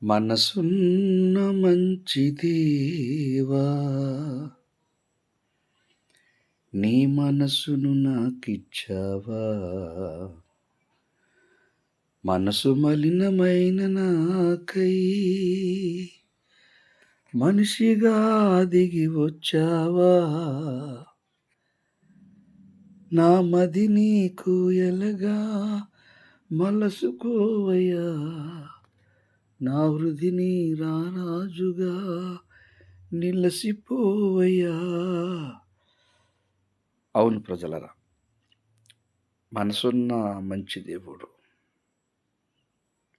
మనసున్న మంచి దేవా, నీ మనసును నాకిచ్చావా. మనసు మలినమైన నాకై మనిషిగా దిగి వచ్చావా. నా మది నీకు ఎలగా మలసుకోవయ్యా. నా హృదిని రారాజుగా నిలసిపోవయ్యా. అవును ప్రజలరా, మనసున్న మంచి దేవుడు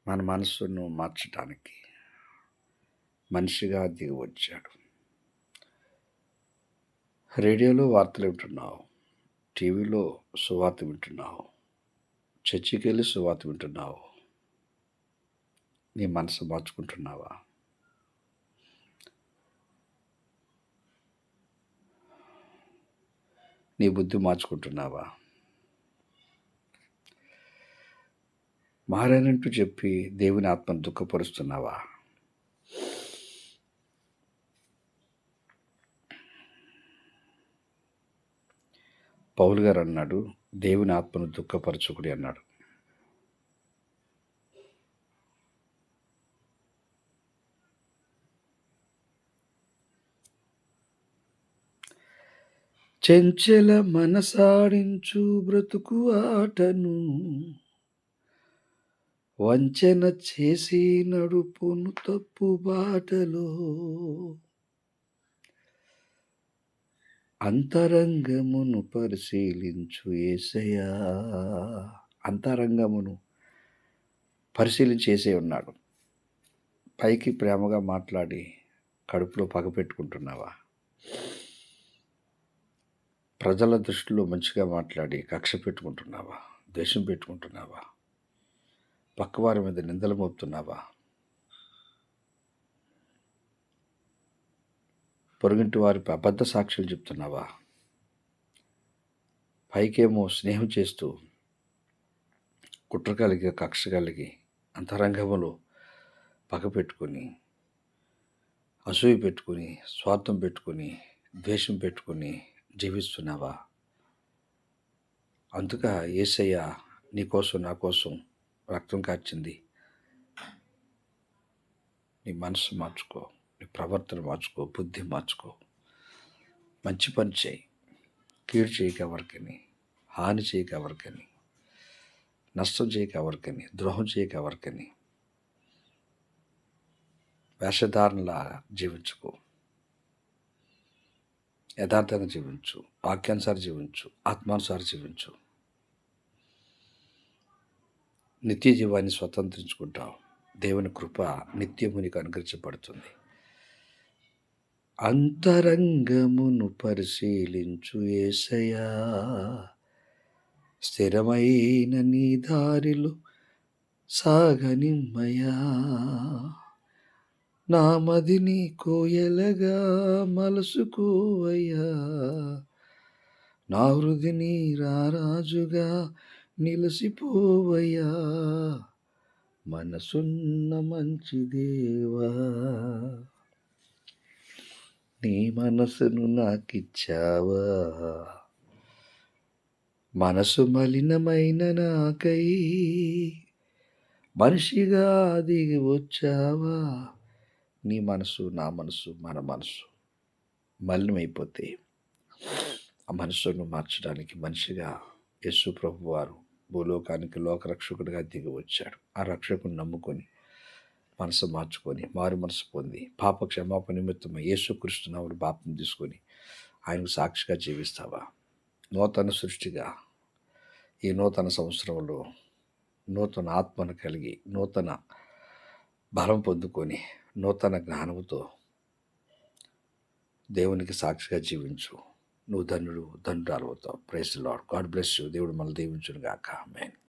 మన మనస్సును మార్చడానికి మనిషిగా దిగి వచ్చాడు. రేడియోలో వార్తలు వింటున్నావు, టీవీలో సువార్త వింటున్నావు, చర్చికి వెళ్ళి సువార్త వింటున్నావు. నీ మనసు మార్చుకుంటున్నావా? నీ బుద్ధి మార్చుకుంటున్నావా? మారానంటూ చెప్పి దేవుని ఆత్మను దుఃఖపరుస్తున్నావా? పౌలు గారు అన్నాడు, దేవుని ఆత్మను దుఃఖపరచుకుడి అన్నాడు. చెంచల మనసాడించు బ్రతుకు ఆటను వంచన చేసి నడుపును తప్పు బాటలో. అంతరంగమును పరిశీలించు యేసయ్యా. అంతరంగమును పరిశీలించి యేసే ఉన్నాడు. పైకి ప్రేమగా మాట్లాడి కడుపులో పగ పెట్టుకుంటున్నావా? ప్రజల దృష్టిలో మంచిగా మాట్లాడి కక్ష పెట్టుకుంటున్నావా? ద్వేషం పెట్టుకుంటున్నావా? పక్కవారి మీద నిందలు మోపుతున్నావా? పొరుగింటి వారిపై అబద్ధ సాక్ష్యాలు చెప్తున్నావా? పైకేమో స్నేహం చేస్తూ కుట్ర కలిగి కక్ష కలిగి అంతరంగములో పగ పెట్టుకొని అసూయ పెట్టుకొని స్వార్థం పెట్టుకొని ద్వేషం పెట్టుకొని జీవిస్తున్నావా? అందుక యేసయ్య నీకోసం నా కోసం రక్తం కార్చింది. నీ మనసు మార్చుకో, నీ ప్రవర్తన మార్చుకో, బుద్ధి మార్చుకో, మంచి పని చేయి. కీడు చేయక ఎవరికని, హాని చేయక ఎవరికని, నష్టం చేయక ఎవరికని, ద్రోహం చేయక ఎవరికని, వేషధారణలా జీవించుకో. యథార్థంగా జీవించు, వాక్యానుసారి జీవించు, ఆత్మానుసారి జీవించు. నిత్య జీవాన్ని స్వతంత్రించుకుంటావు. దేవుని కృప నిత్యము నీకు అనుగ్రహించబడుతుంది. అంతరంగమును పరిశీలించు యేసయ్యా. స్థిరమైన నీ దారిలో సాగనిమ్మయ్యా. నా మది నీ కోయలగా మలసుకోవయ్యా. నా హృదిని రారాజుగా నిలసిపోవయ్యా. మనసున్న మంచి దేవా, నీ మనసును నాకిచ్చావా. మనసు మలినమైన నాకై మనిషిగా దిగి వచ్చావా. నీ మనసు, నా మనసు, మన మనసు మలినమైపోతే ఆ మనసును మార్చడానికి మనిషిగా యేసు ప్రభు వారు భూలోకానికి లోకరక్షకుడిగా దిగి వచ్చాడు. ఆ రక్షకుని నమ్ముకొని మనసు మార్చుకొని మారు మనసు పొంది పాప క్షమాపణ నిమిత్తమై యేసుక్రీస్తు నామమున బాప్తిసం తీసుకొని ఆయనకు సాక్షిగా జీవిస్తావా? నూతన సృష్టిగా ఈ నూతన సంవత్సరంలో నూతన ఆత్మను కలిగి నూతన బలం పొందుకొని నూతన జ్ఞానముతో దేవునికి సాక్షిగా జీవించు. నువ్వు ధన్యుడు ధన్యురాలు అవుతావు. Praise the Lord. God bless you. దేవుడు మనల్ని దీవించును గాక. ఆమేన్.